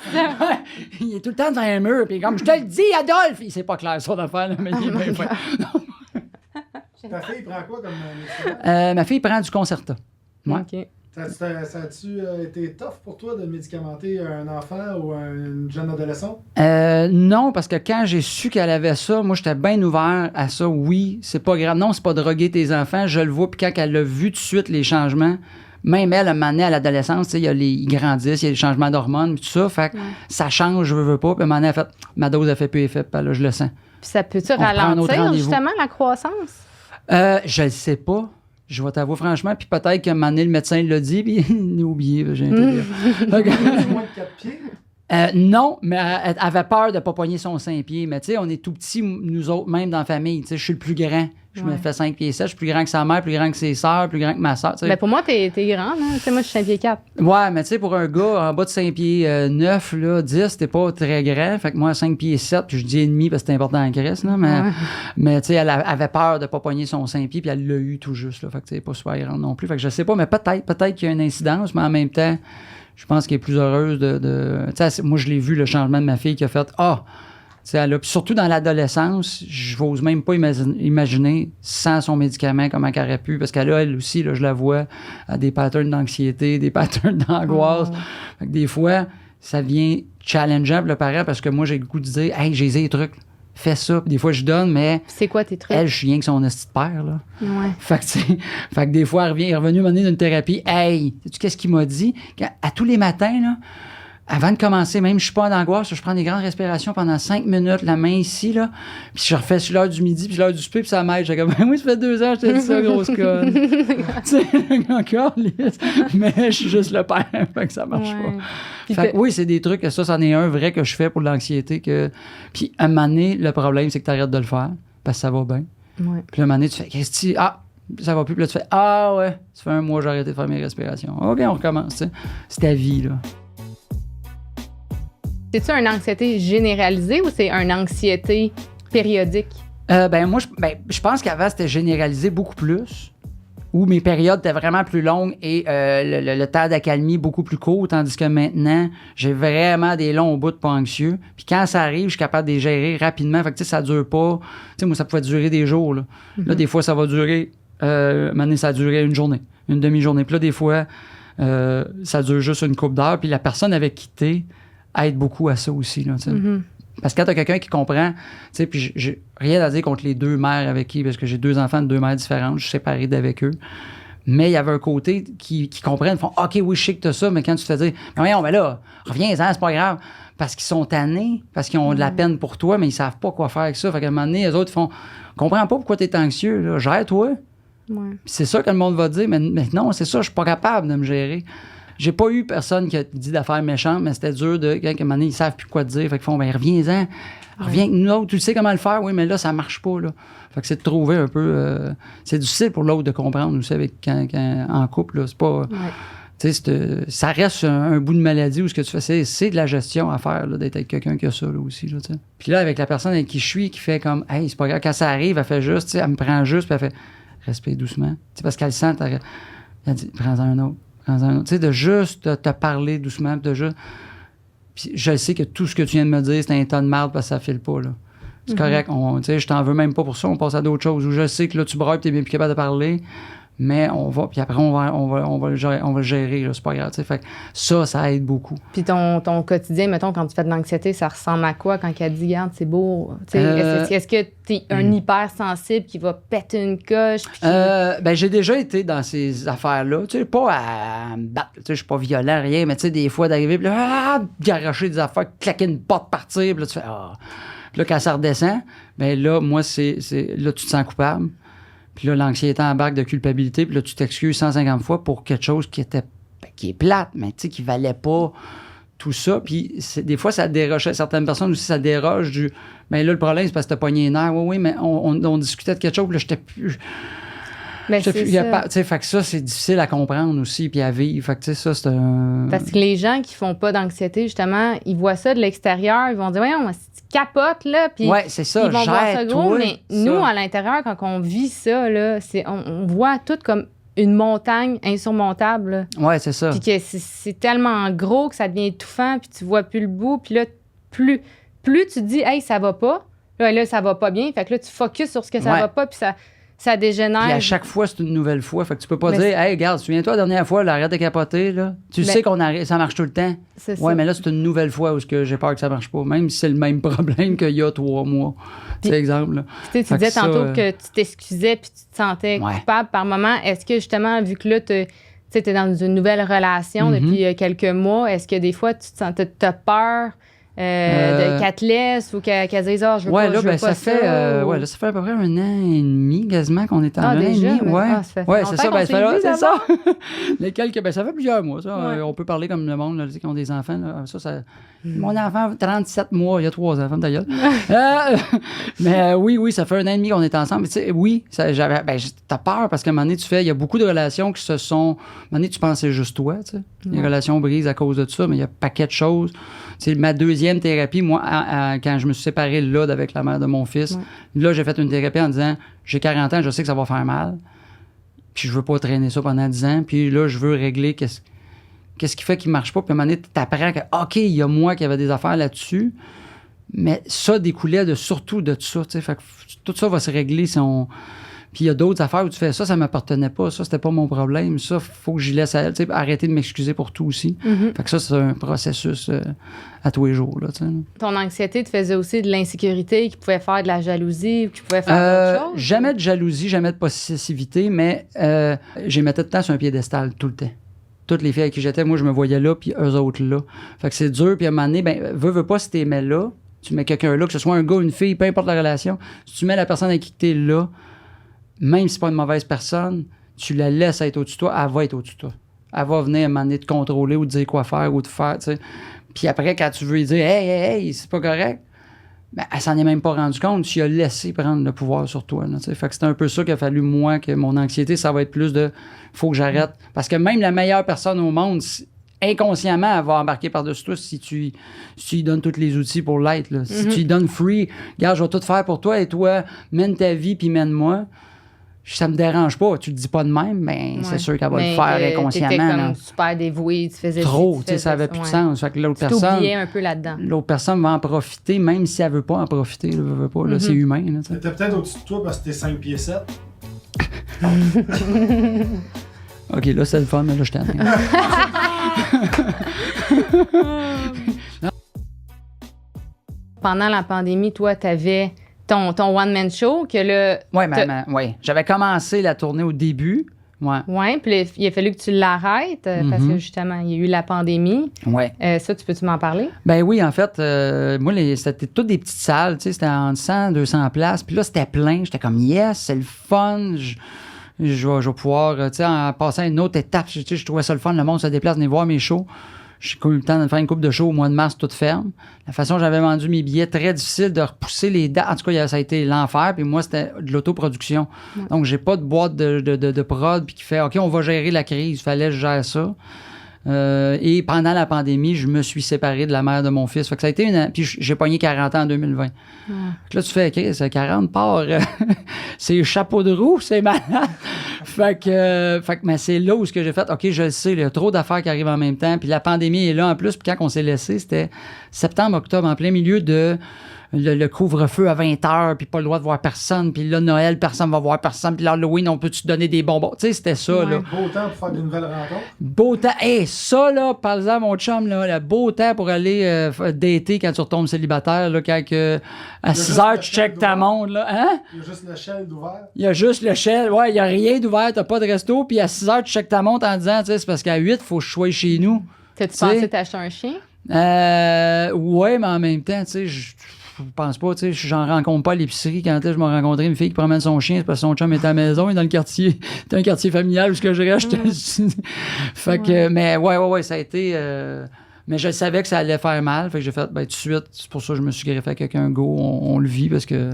Il est tout le temps devant un mur, puis comme je te le dis, Adolphe, c'est pas clair son affaire, là, mais il est bien fait. Ta fille prend quoi comme médicament? Ma fille prend du Concerta. Ouais. OK. Ça a-tu été tough pour toi de médicamenter un enfant ou une jeune adolescente? Non, parce que quand j'ai su qu'elle avait ça, moi, j'étais bien ouvert à ça. Oui, c'est pas grave. Non, c'est pas droguer tes enfants. Je le vois. Puis quand elle a vu tout de suite les changements, même elle, à un moment donné, à l'adolescence, ils grandissent, il y a des changements d'hormones, tout ça. Fait que ça change, je veux pas. Puis à un moment donné, elle fait, ma dose a fait peu effet. Puis là, je le sens. Puis ça peut-tu ralentir, justement, la croissance? Je le sais pas. Je vais t'avouer franchement, puis peut-être qu'à un moment donné, le médecin l'a dit, puis il a oublié, j'ai intérêt. Moins de 4 pieds? Non, mais elle avait peur de ne pas pogner son 5 pieds. Mais tu sais, on est tout petits, nous autres, même dans la famille. Tu sais, je suis le plus grand. Je me fais 5 pieds 7, je suis plus grand que sa mère, plus grand que ses sœurs, plus grand que ma sœur. Ben pour moi, t'es grande, hein? Tu sais, moi, je suis 5 pieds 4. Ouais, mais tu sais, pour un gars en bas de 5 pieds 9, là, 10, t'es pas très grand. Fait que moi, 5 pieds 7, puis je dis et demi parce que c'est important en Christ, là. Mais tu sais, elle avait peur de pas pogner son 5 pieds, puis elle l'a eu tout juste, là. Fait que tu sais, pas super grande non plus. Fait que je sais pas, mais peut-être qu'il y a une incidence, mais en même temps, je pense qu'elle est plus heureuse de... Tu sais, moi, je l'ai vu, le changement de ma fille qui a fait « Ah! » Puis surtout dans l'adolescence, je n'ose même pas imaginer sans son médicament comment elle aurait pu, parce qu'elle a, elle aussi, là, je la vois, a des patterns d'anxiété, des patterns d'angoisse. Fait que des fois, ça devient challengeant pour le parent parce que moi, j'ai le goût de dire « Hey, j'ai des trucs, fais ça. » Puis des fois, je donne, mais... C'est quoi tes trucs? Elle, je suis rien que son esti de père, là. Ouais. Fait que des fois, elle est revenue m'amener d'une thérapie. « Hey, sais-tu qu'est-ce qu'il m'a dit? » À tous les matins, là, avant de commencer, même je suis pas en angoisse, je prends des grandes respirations pendant 5 minutes, la main ici, là, puis je refais sur l'heure du midi, puis l'heure du souper, puis ça m'aide. J'ai comme, oui, ça fait 2 ans que je t'ai dit ça, grosse conne. Tu sais, encore, mais je suis juste le père, fait que ça marche pas. Fait que oui, c'est des trucs, ça, c'en est un vrai que je fais pour l'anxiété. Puis à un moment donné, le problème, c'est que tu arrêtes de le faire, parce que ça va bien. Ouais. Puis à un moment donné, tu fais, Christy, ça va plus, puis là, tu fais, ah ouais, ça fait 1 mois, j'ai arrêté de faire mes respirations. OK, on recommence, tu sais. C'est ta vie, là. C'est-tu une anxiété généralisée ou c'est une anxiété périodique? Moi, je pense qu'avant, c'était généralisé beaucoup plus, où mes périodes étaient vraiment plus longues et le temps d'accalmie beaucoup plus court, tandis que maintenant, j'ai vraiment des longs bouts de pas anxieux. Puis quand ça arrive, je suis capable de les gérer rapidement. Fait que, tu sais, ça dure pas. Tu sais, moi, ça pouvait durer des jours, là. Là, des fois, ça va durer... maintenant, ça a duré une journée, une demi-journée. Puis là, des fois, ça dure juste une couple d'heures. Puis la personne avait quitté aide beaucoup à ça aussi, là, tu sais. Parce que quand t'as quelqu'un qui comprend, tu sais, puis j'ai rien à dire contre les 2 mères avec qui, parce que j'ai 2 enfants de 2 mères différentes, je suis séparé d'avec eux. Mais il y avait un côté qui comprennent, font OK, oui, je sais que t'as ça, mais quand tu te fais dire, mais voyons, mais là, reviens-en, c'est pas grave. Parce qu'ils sont tannés, parce qu'ils ont de la peine pour toi, mais ils savent pas quoi faire avec ça. Fait qu'à un moment donné, les autres font, comprends pas pourquoi t'es anxieux, là, gère-toi. Ouais. Puis c'est ça que le monde va dire, mais non, c'est ça, je suis pas capable de me gérer. J'ai pas eu personne qui a dit d'affaires méchantes, mais c'était dur de... Quand à un moment donné, ils savent plus quoi te dire. Fait qu'ils font, reviens-en. Reviens avec nous autres. Tu sais comment le faire. Oui, mais là, ça marche pas, là. Fait que c'est de trouver un peu... c'est difficile pour l'autre de comprendre aussi quand en couple, là. C'est pas... Ouais. Tu sais, ça reste un bout de maladie où ce que tu fais, c'est de la gestion à faire, là, d'être avec quelqu'un qui a ça, là, aussi, là, tu sais. Puis là, avec la personne avec qui je suis, qui fait comme, hey, c'est pas grave. Quand ça arrive, elle fait juste, tu sais, elle me prend juste, puis elle fait, respire doucement. Tu sais, parce qu'elle sent, elle dit, prends-en un autre. Tu sais, de juste te parler doucement, de juste... Puis je sais que tout ce que tu viens de me dire, c'est un tas de merde parce que ça file pas, là. C'est correct. Tu sais, je t'en veux même pas pour ça. On passe à d'autres choses où je sais que là, tu brailles et t'es bien plus capable de parler. Mais on va... Puis après, on va le gérer, là. C'est pas grave, tu sais. Fait que ça aide beaucoup. Puis ton quotidien, mettons, quand tu fais de l'anxiété, ça ressemble à quoi quand elle dit, regarde, c'est beau? Est-ce que t'es un hypersensible qui va péter une coche? J'ai déjà été dans ces affaires-là. Tu sais, pas à me battre. Tu sais, je suis pas violent, rien. Mais tu sais, des fois, d'arriver, puis là, garocher des affaires, claquer une porte, partir. Puis là, tu fais, Puis là, quand ça redescend, là, moi, là, tu te sens coupable. Puis là, l'anxiété embarque de culpabilité. Puis là, tu t'excuses 150 fois pour quelque chose qui est plate, mais tu sais, qui valait pas tout ça. Puis des fois, ça déroge. Certaines personnes aussi, ça déroge du... Mais là, le problème, c'est parce que t'as pogné les nerfs. Oui, mais on discutait de quelque chose. Puis là, j'étais plus... Ben, c'est ça. Fait que ça, c'est difficile à comprendre aussi, puis à vivre. Fait que, tu sais, ça, c'est un... Parce que les gens qui font pas d'anxiété, justement, ils voient ça de l'extérieur, ils vont dire, voyons, tu capotes, là, puis ouais, c'est ça, ils vont voir ça gros, mais ça. nous, à l'intérieur, quand on vit ça, là, on voit tout comme une montagne insurmontable, là. Ouais, c'est ça. Puis que c'est tellement gros que ça devient étouffant, puis tu vois plus le bout, puis là, plus tu dis, hey, ça va pas, là, ça va pas bien, fait que là, tu focuses sur ce que ça va pas, puis ça dégénère. Puis à chaque fois, c'est une nouvelle fois. Fait que tu peux pas dire, hey, regarde, souviens-toi, la dernière fois, là, arrête de capoter, là. Tu sais ça marche tout le temps. C'est ouais, ça. mais là, c'est une nouvelle fois où j'ai peur que ça marche pas, même si c'est le même problème qu'il y a 3 mois. C'est exemple, là. Tu disais tantôt que tu t'excusais puis tu te sentais coupable par moment. Est-ce que, justement, vu que là, tu es dans une nouvelle relation depuis quelques mois, est-ce que des fois, tu te sentais, t'as peur qu'elle te laisse ou qu'elle dise je veux ouais, pas, là, je veux ben, pas ça fait, ou- là, ça fait à peu près 1 an et demi quasiment qu'on est en un an et déjà, demi. mais- Ouais, ça fait ouais, longtemps c'est ça. qu'on Ben, s'est vus, c'est ça. Les quelques, ben, ça fait plusieurs mois. Ça. Ouais. On peut parler comme le monde là, qui ont des enfants. Là. Ça, mon enfant, 37 mois, il y a 3 enfants, d'ailleurs. Mais oui, ça fait 1 an et demi qu'on est ensemble. Mais, oui, t'as peur parce qu'à un moment donné, il y a beaucoup de relations qui se sont. À un moment donné, tu penses que c'est juste toi. Tu sais. Les relations brisent à cause de ça, mais il y a un paquet de choses. C'est ma deuxième thérapie, moi, quand je me suis séparé là avec la mère de mon fils. Ouais. Là, j'ai fait une thérapie en disant j'ai 40 ans, je sais que ça va faire mal. Puis je veux pas traîner ça pendant 10 ans. Puis là, je veux régler qu'est-ce qui fait qu'il marche pas. Puis à un moment donné, t'apprends que, OK, il y a moi qui avait des affaires là-dessus. Mais ça découlait surtout de ça. Fait que tout ça va se régler si on. Puis il y a d'autres affaires où tu fais ça m'appartenait pas, ça, c'était pas mon problème, ça, faut que j'y laisse à elle, arrêter de m'excuser pour tout aussi. Fait que ça, c'est un processus à tous les jours, là, t'sais. Ton anxiété te faisait aussi de l'insécurité qui pouvait faire de la jalousie ou qui pouvait faire d'autres choses? Jamais de jalousie, jamais de possessivité, mais j'ai mettais tout le temps sur un piédestal, tout le temps. Toutes les filles avec qui j'étais, moi, je me voyais là, puis eux autres là. Fait que c'est dur, puis à un moment donné, ben, veux pas si t'es mets là, tu mets quelqu'un là, que ce soit un gars ou une fille, peu importe la relation, si tu mets la personne avec qui t'es là, même si c'est pas une mauvaise personne, tu la laisses être au-dessus de toi, elle va être au-dessus de toi. Elle va venir à un moment donné te contrôler ou te dire quoi faire ou te faire, tu sais. Puis après, quand tu veux lui dire « Hey, c'est pas correct », ben, elle s'en est même pas rendue compte. Tu as laissé prendre le pouvoir sur toi. Là, fait que c'est un peu ça qu'il a fallu, moi, que mon anxiété, ça va être plus de « faut que j'arrête ». Parce que même la meilleure personne au monde, inconsciemment, elle va embarquer par-dessus toi si tu lui donnes tous les outils pour l'être. Là. Si tu lui donnes free, « Regarde, je vais tout faire pour toi et toi, mène ta vie puis mène-moi ». Ça me dérange pas. Tu le dis pas de même, mais c'est sûr qu'elle va le faire inconsciemment. T'étais comme là. super dévoué, tu faisais trop, tu faisais ça avait plus de ouais. sens. Fait que l'autre Tu personne, t'oubliais un peu là-dedans. l'autre personne va en profiter, même si elle veut pas en profiter. Là, veut pas, là, c'est humain. Là, t'es peut-être au-dessus de toi parce que t'es 5 pieds 7. OK, là, c'est le fun, mais là, je t'aime. Pendant la pandémie, toi, t'avais ton one-man show que là... Oui, j'avais commencé la tournée au début. Ouais. Oui, puis là, il a fallu que tu l'arrêtes parce que justement, il y a eu la pandémie. Ouais. Ça, tu peux-tu m'en parler? Ben oui, en fait, moi, c'était toutes des petites salles, tu sais, c'était en 100, 200 places. Puis là, c'était plein. J'étais comme, yes, c'est le fun. Je vais pouvoir, tu sais, en passant à une autre étape, tu sais, je trouvais ça le fun. Le monde se déplace, venir voir mes shows. J'ai eu le temps de faire une coupe de show au mois de mars, toute ferme. La façon dont j'avais vendu mes billets, très difficile de repousser les dates. En tout cas, ça a été l'enfer. Puis moi, c'était de l'autoproduction. Ouais. Donc, j'ai pas de boîte de prod puis qui fait « OK, on va gérer la crise ». Il fallait que je gère ça. Et pendant la pandémie, je me suis séparé de la mère de mon fils. Fait que ça a été puis j'ai pogné 40 ans en 2020. Là, tu fais OK, c'est 40 parts. C'est chapeau de roue, c'est malade. Fait que mais c'est là où j'ai fait OK, je le sais, il y a trop d'affaires qui arrivent en même temps. Puis la pandémie est là en plus. Puis quand on s'est laissé, c'était septembre, octobre, en plein milieu de le couvre-feu à 20h, puis pas le droit de voir personne. Puis là, Noël, personne va voir personne. Puis l'Halloween, on peut-tu donner des bonbons? Tu sais, c'était ça, là. Beau temps pour faire de nouvelles rencontres. Beau temps. Hey, ça, là, parle-en à mon chum, là, le beau temps pour aller dater quand tu retombes célibataire, là, quand à 6 heures, tu checkes ta montre, là. Hein? Il y a juste le shell d'ouvert. Il y a juste le shell. Ouais, il y a rien d'ouvert, t'as pas de resto. Puis à 6 heures, tu checkes ta montre en disant, tu sais, c'est parce qu'à 8, il faut que je sois chez nous. T'as-tu pensé t'acheter un chien? Ouais, mais en même temps, tu sais, je pense pas, tu sais, j'en rencontre pas à l'épicerie. Quand je m'ai rencontré une fille qui promène son chien, c'est parce que son chum est à la maison, il est dans le quartier. C'est un quartier familial où je reste. Fait que, mais ouais, ça a été. Mais je savais que ça allait faire mal. Fait que j'ai fait, ben, tout de suite, c'est pour ça que je me suis greffé avec un go. On le vit parce que.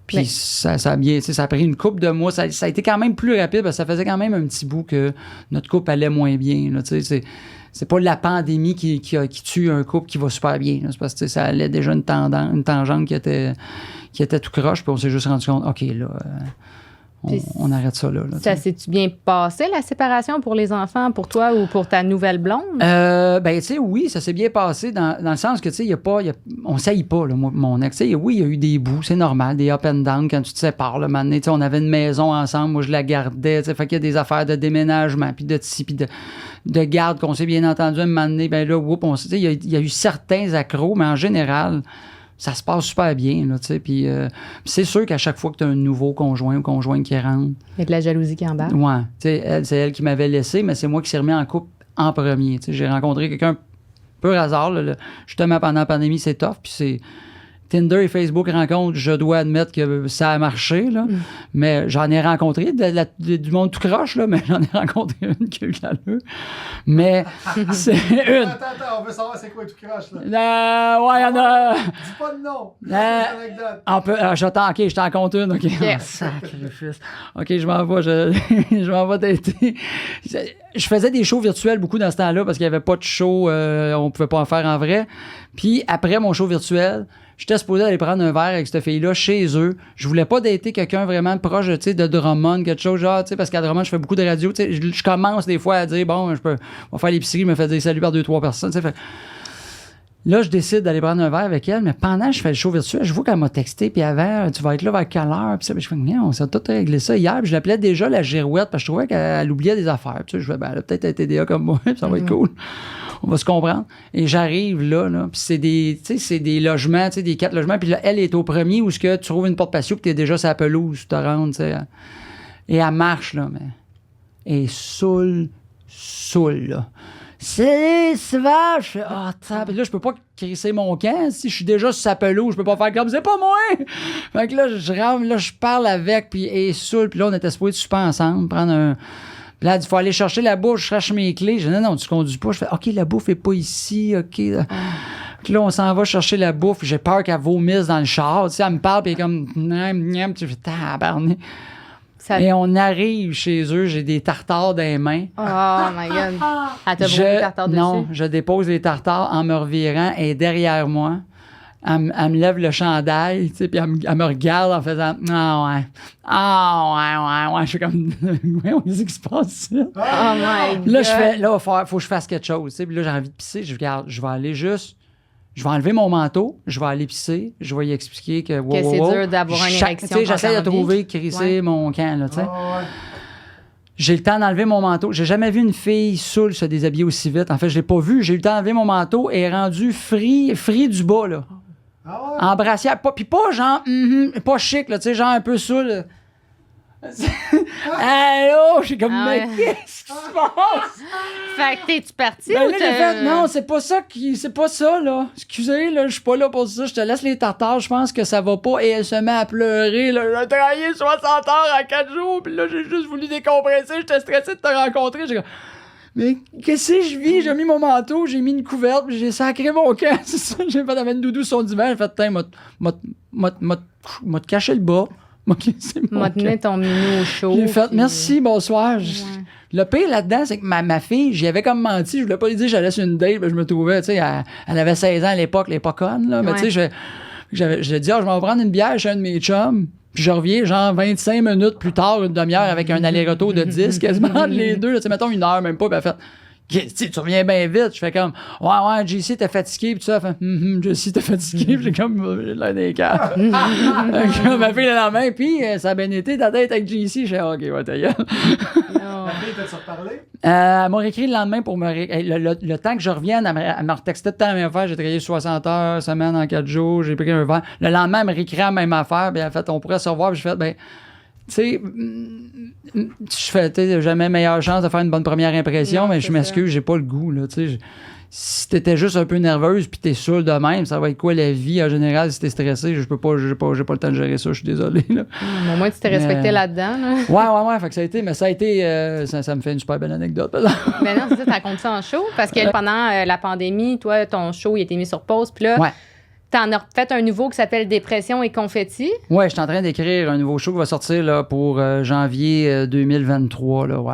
Puis ça a bien, ça a pris une couple de mois. Ça a été quand même plus rapide parce que ça faisait quand même un petit bout que notre couple allait moins bien. Là, c'est pas la pandémie qui tue un couple qui va super bien. Là. C'est parce que ça allait déjà une tangente qui était tout croche. Puis on s'est juste rendu compte, OK, là, on arrête ça là. Ça s'est-tu bien passé, la séparation pour les enfants, pour toi ou pour ta nouvelle blonde? Ben, tu sais, oui, ça s'est bien passé dans le sens que, tu sais, on saillit pas, là, mon ex. Oui, il y a eu des bouts, c'est normal, des up and down quand tu te sépares. Là, maintenant, on avait une maison ensemble, moi, je la gardais. Fait qu'il y a des affaires de déménagement, puis de puis de garde qu'on s'est bien entendu. À un moment donné, ben là, il y a eu certains accros, mais en général, ça se passe super bien, là, tu sais. Puis c'est sûr qu'à chaque fois que tu as un nouveau conjoint ou conjointe qui rentre... Il y a de la jalousie qui embarque. Ouais. Tu sais, c'est elle qui m'avait laissé, mais c'est moi qui s'est remis en couple en premier. Tu sais, j'ai rencontré quelqu'un peu hasard. Justement, pendant la pandémie, c'est tough. Puis c'est Tinder et Facebook rencontres, je dois admettre que ça a marché. Là. Mais j'en ai rencontré du monde tout croche, là, mais j'en ai rencontré une qui a eu de l'allure. Mais c'est une. Attends, on veut savoir c'est quoi tout crash, là. Ouais, il y en a. Dis pas de nom. Juste une anecdote. On peut, je t'en compte une, OK. Yes. Sacrifice. OK, je m'en vais, je m'en vais t'aider. Je faisais des shows virtuels beaucoup dans ce temps-là parce qu'il n'y avait pas de show, on pouvait pas en faire en vrai. Puis après mon show virtuel, j'étais supposé aller prendre un verre avec cette fille-là chez eux. Je voulais pas dater quelqu'un vraiment proche, tu sais, de Drummond, quelque chose genre, tu sais, parce qu'à Drummond, je fais beaucoup de radio, tu sais, je commence des fois à dire, bon, on va faire l'épicerie, je me fais dire salut par 2-3 personnes, tu sais. Là, je décide d'aller prendre un verre avec elle, mais pendant que je fais le show virtuel, je vois qu'elle m'a texté, puis avant, tu vas être là vers quelle heure, puis ça, puis je fais, on s'est tout réglé ça hier, puis je l'appelais déjà la girouette, parce que je trouvais qu'elle oubliait des affaires, puis je fais, ben, elle a peut-être un TDA comme moi, puis ça va être cool. On va se comprendre. Et j'arrive là, puis c'est des logements, tu sais, des 4 logements, puis là, elle est au premier où ce que tu trouves une porte patio, puis t'es déjà sur la pelouse, tu te rends, tu sais. Et elle marche, là, mais elle est saoule, là. C'est vache! Je fais, puis là, je peux pas crisser mon camp. Si je suis déjà sur sa pelouse, je peux pas faire comme c'est pas moi! Fait que là, je rentre, là, je parle avec, puis elle est saoule, puis là, on était supposés de souper ensemble, prendre un. Puis là, elle dit, il faut aller chercher la bouffe, je cherche mes clés. Je dis, non, tu conduis pas. Je fais, OK, la bouffe est pas ici, OK. Puis là, on s'en va chercher la bouffe. J'ai peur qu'elle vomisse dans le char. Tu sais, elle me parle, puis elle est comme, tu fais, tabarnak. Et on arrive chez eux, j'ai des tartares dans les mains. Oh my God. Elle t'a brûlé le tartare dessus? Non, je dépose les tartares en me revirant et derrière moi. Elle me lève le chandail, tu sais, puis elle me regarde en faisant « Ah ouais. » Je suis comme « Qu'est-ce qui se passe, ça? » Oh my God. Là, je fais « Là, faut que je fasse quelque chose. » Tu sais, puis là, j'ai envie de pisser. Je vais aller juste... Je vais enlever mon manteau, je vais aller pisser, je vais y expliquer que... Que c'est dur d'avoir une érection. Tu sais, j'essaie de trouver, crisser mon camp, là, tu sais. J'ai le temps d'enlever mon manteau. J'ai jamais vu une fille saoule se déshabiller aussi vite. En fait, je l'ai pas vu. J'ai eu le temps d'enlever mon manteau et rendu free du bas, là. En brassière. Puis pas genre, pas chic, là, tu sais, genre un peu saoul. Allô? Je suis comme, mais qu'est-ce qui se passe? Fait que t'es-tu parti? Ben ou là, j'ai fait, non, c'est pas ça, là. Excusez, là, je suis pas là pour ça. Je te laisse les tartares, je pense que ça va pas. Et elle se met à pleurer, là. J'ai travaillé 60 heures en 4 jours, puis là, j'ai juste voulu décompresser. J'étais stressé de te rencontrer. J'ai comme, mais qu'est-ce que je vis? J'ai mis mon manteau, j'ai mis une couverte, puis j'ai sacré mon camp. C'est ça, j'ai fait avec une doudou sur son divan. J'ai fait, tiens, m'a te caché le bas. M'a tenu ton mini au chaud. J'ai fait, merci, bonsoir. Le pire là-dedans, c'est que ma fille, j'y avais comme menti. Je voulais pas lui dire que j'allais sur une date. Je me trouvais, tu sais, elle avait 16 ans à l'époque, les pas connes, là. Mais tu sais, j'ai dit, je vais prendre une bière chez un de mes chums. Puis je reviens, genre, 25 minutes plus tard, une demi-heure, avec un aller-retour de 10, quasiment entre les deux. Tu sais, mettons une heure, même pas. Puis elle fait, tu reviens bien vite. Je fais comme, ouais, JC, t'es fatigué. Puis tout ça, elle fait, JC, t'es fatigué. Puis j'ai comme, j'ai l'air des cas. Ma fille, la main. Puis ça a bien été, ta tête avec JC. Je fais, OK, ouais, ta gueule. La fille, t'as-tu reparlé? Elle m'a réécrit le lendemain pour me le temps que je revienne, elle m'a retexté tout le temps la même affaire. J'ai travaillé 60 heures, semaine en 4 jours, j'ai pris un verre. Le lendemain, elle me réécrit la même affaire, puis elle a fait, on pourrait se revoir. Puis je fais, ben, tu sais, je fais, tu sais, jamais meilleure chance de faire une bonne première impression, non, mais je m'excuse, j'ai pas le goût, là, tu sais. Si t'étais juste un peu nerveuse puis t'es saoul de même, ça va être quoi la vie en général si t'es stressé? J'ai pas le temps de gérer ça, je suis désolé. Là. Au moins, tu t'es respecté là-dedans. Là. Ouais, fait que ça a été, ça me fait une super belle anecdote. Mais non, c'est ça, t'as compté ça en show parce que pendant la pandémie, toi, ton show, il a été mis sur pause, puis là, t'en as fait un nouveau qui s'appelle Dépression et confetti. Ouais, je suis en train d'écrire un nouveau show qui va sortir là, pour janvier 2023. Là. Ouais,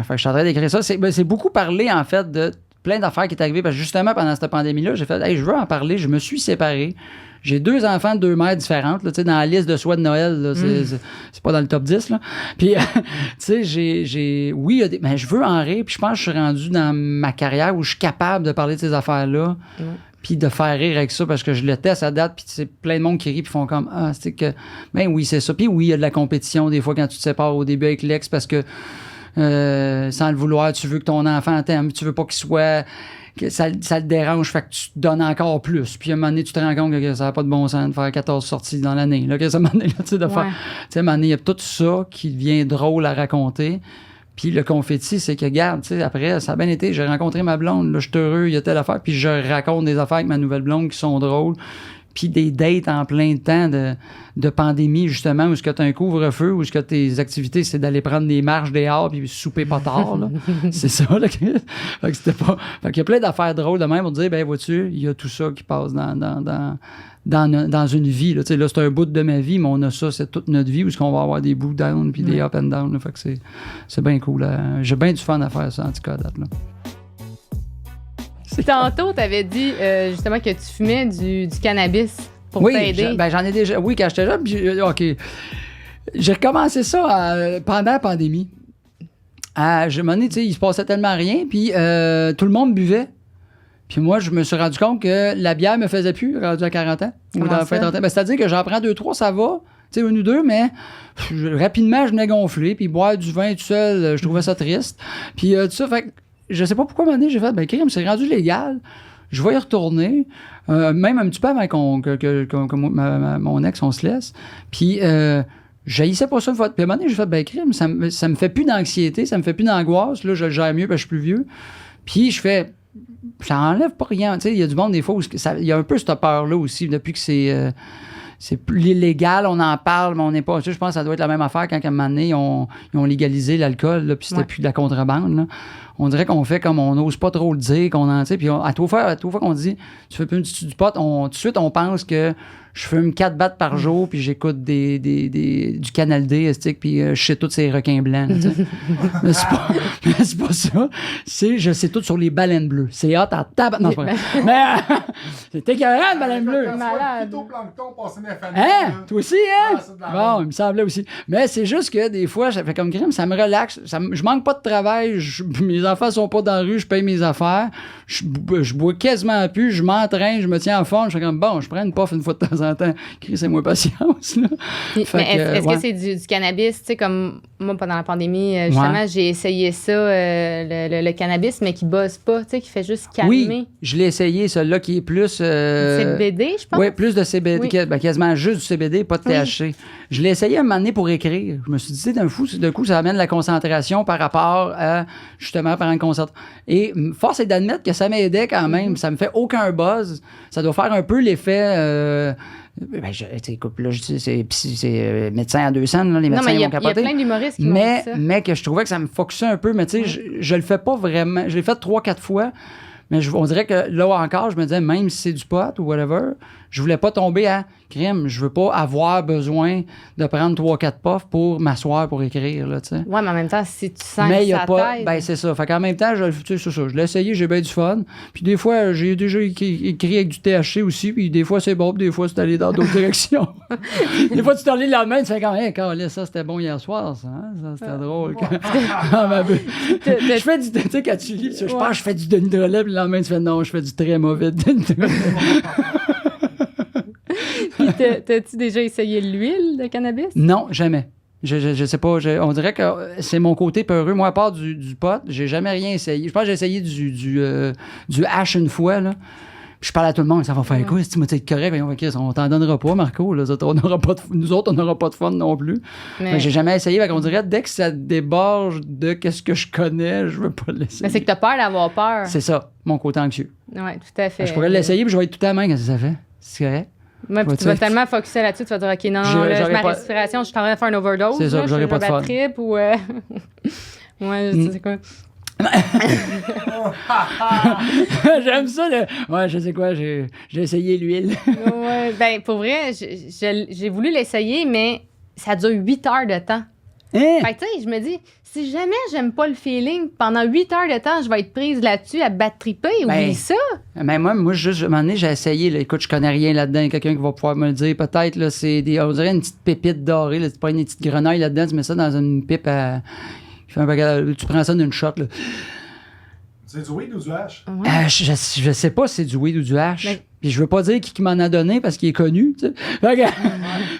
fait que je suis en train d'écrire ça. C'est beaucoup parlé, en fait, de plein d'affaires qui est arrivé parce que justement pendant cette pandémie-là, j'ai fait je veux en parler, je me suis séparé. J'ai 2 enfants de 2 mères différentes, là, dans la liste de choix de Noël, là, c'est pas dans le top 10. Là. Puis, tu sais, mais je veux en rire, puis je pense que je suis rendu dans ma carrière où je suis capable de parler de ces affaires-là, puis de faire rire avec ça, parce que je le teste à date, puis c'est plein de monde qui rit, puis font comme, c'est que, ben oui, c'est ça. Puis oui, il y a de la compétition, des fois, quand tu te sépares au début avec l'ex, parce que sans le vouloir, tu veux que ton enfant t'aime, tu veux pas qu'il soit que ça le dérange, fait que tu te donnes encore plus. Puis à un moment donné, tu te rends compte que ça n'a pas de bon sens de faire 14 sorties dans l'année. Là, que ça, à un moment donné, là, tu sais, de faire. Tu sais, à un moment donné, il y a tout ça qui devient drôle à raconter. Puis le confetti, c'est que, regarde, tu sais, après, ça a bien été, j'ai rencontré ma blonde, là, je suis heureux, il y a telle affaire, puis je raconte des affaires avec ma nouvelle blonde qui sont drôles. Puis des dates en plein temps de pandémie, justement, où est-ce que tu as un couvre-feu, où est-ce que tes activités, c'est d'aller prendre des marches dehors puis souper pas tard, là. C'est ça, là. Fait que c'était pas... Fait qu'il y a plein d'affaires drôles de même pour dire, ben, vois-tu, il y a tout ça qui passe dans une vie, là. Tu sais, là, c'est un bout de ma vie, mais on a ça, c'est toute notre vie, où est-ce qu'on va avoir des bouts down puis des up and down, là. Fait que c'est bien cool, là. J'ai bien du fun à faire ça, en tout cas, à date, là. Tantôt, tu avais dit justement que tu fumais du cannabis pour t'aider. Ben, j'en ai déjà. Oui, quand j'étais jeune, puis OK. J'ai recommencé ça pendant la pandémie. À un moment donné, tu sais, il se passait tellement rien, puis tout le monde buvait. Puis moi, je me suis rendu compte que la bière me faisait plus, rendu à 40 ans. Ou dans la fin 30 ans. Ben, c'est-à-dire que j'en prends 2-3, ça va. Tu sais, 1 ou 2, mais rapidement, je venais gonfler. Puis boire du vin tout seul, je trouvais ça triste. Puis tout ça, fait que je sais pas pourquoi, à un moment donné, j'ai fait, ben, crime, c'est rendu légal. Je vais y retourner. Même un petit peu avant que mon ex, on se laisse. Puis, j'haïssais pas ça. Puis, à un moment donné, j'ai fait, ben, crime, ça me fait plus d'anxiété, ça me fait plus d'angoisse. Là, je le gère mieux parce que je suis plus vieux. Puis, je fais, ça enlève pas rien. Tu sais, il y a du monde, des fois, où il y a un peu cette peur-là aussi, depuis que c'est plus illégal, on en parle, mais on n'est pas... Tu sais, je pense que ça doit être la même affaire quand, à un moment donné, ils ont légalisé l'alcool, là, puis c'était plus de la contrebande, là. On dirait qu'on fait comme on n'ose pas trop le dire, qu'on en... Tu sais, puis à toute fois qu'on dit « Tu fais plus du pot », tout de suite, on pense que je fume 4 battes par jour, puis j'écoute du Canal D, puis je sais tous ces requins blancs. Tu sais. mais c'est pas ça. Je sais tout sur les baleines bleues. C'est hot à tabac. Non, c'est pas vrai. Mais c'est écœurant, une baleine bleue. Phytoplancton passé dans la famille. Hein? Toi aussi, hein? Ah, bon, il me semblait aussi. Mais c'est juste que des fois, ça fait comme crime, ça me relaxe. Je manque pas de travail. Mes enfants sont pas dans la rue, je paye mes affaires. Je bois quasiment plus, je m'entraîne, je me tiens en forme. Je fais comme, bon, je prends une puff une fois de temps en temps. Chris, c'est moins patience, là. Mais est-ce que c'est du cannabis? Tu sais, comme moi, pendant la pandémie, justement, j'ai essayé ça, le cannabis, mais qui buzz pas, tu sais, qui fait juste calmer. Oui, je l'ai essayé, celui-là qui est plus... CBD, je pense? Oui, plus de CBD, Oui. Quasiment juste du CBD, pas de THC. Oui. Je l'ai essayé un moment donné pour écrire. Je me suis dit, d'un coup, ça amène la concentration par rapport à, justement, par une concentration. Et force est d'admettre que ça m'aidait quand même. Ça me fait aucun buzz. Ça doit faire un peu l'effet... Ben, écoute, là, je dis, c'est médecin à 200, là, les médecins vont capoter. Il y a plein d'humoristes qui m'ont dit ça. Mais que je trouvais que ça me focusait un peu. Mais tu sais, je le fais pas vraiment. Je l'ai fait 3-4 fois. Mais on dirait que là encore, je me disais, même si c'est du pot ou whatever, je voulais pas tomber à crime. Je veux pas avoir besoin de prendre 3-4 puffs pour m'asseoir pour écrire, là, tu sais. Ouais, mais en même temps, si tu sens mais que ça t'aide... Ben, c'est ça. Fait qu'en même temps, c'est ça. Je l'ai essayé, j'ai bien du fun. Puis des fois, j'ai déjà écrit avec du THC aussi. Puis des fois, c'est bon. Puis des fois, c'est allé dans d'autres directions. Des fois, tu t'en lis le lendemain, tu fais comme, hey, ça, c'était bon hier soir, ça. Hein? Ça, c'était drôle. Je fais du... Tu sais, quand tu lis, je pense que je fais du Denis Drolet. Puis le lendemain, tu fais, non, je fais du très mauvais Denis Drolet. Puis t'as-tu déjà essayé l'huile de cannabis? Non, jamais. Je sais pas. On dirait que c'est mon côté peureux. Moi, à part du pot, j'ai jamais rien essayé. Je pense que j'ai essayé du hash une fois, là. Puis je parle à tout le monde, ça va faire quoi? Si tu m'as dit correct, on t'en donnera pas, Marco. Là, nous autres, on n'aura pas de fun non plus. Mais j'ai jamais essayé. On dirait dès que ça déborde de qu'est-ce que je connais, je veux pas l'essayer. Mais c'est que t'as peur d'avoir peur. C'est ça, mon côté anxieux. Oui, tout à fait. Je pourrais l'essayer, puis je vais être tout à main quand ça fait. C'est correct. Ouais, puis tu vas tellement focusser là-dessus, tu vas dire, OK, non, ma respiration, je suis en train de faire une overdose. C'est ça, j'aurais pas de fun. Trip ou... ouais, c'est quoi? J'aime ça. Ouais, je sais quoi, j'ai essayé l'huile. Ouais, ben pour vrai, j'ai voulu l'essayer, mais ça dure 8 heures de temps. Fait que tu sais, je me dis, si jamais j'aime pas le feeling, pendant 8 heures de temps, je vais être prise là-dessus à battre triper, oublie ça. Mais moi, juste, à un moment donné, j'ai essayé, là, écoute, je connais rien là-dedans, quelqu'un qui va pouvoir me le dire, peut-être, là, on dirait une petite pépite dorée, là, tu prends une petite grenouille là-dedans, tu mets ça dans une pipe tu prends ça d'une shot, là. C'est du weed ou du hash? Ouais. Je sais pas si c'est du weed ou du hash. Puis je veux pas dire qui m'en a donné parce qu'il est connu, tu sais.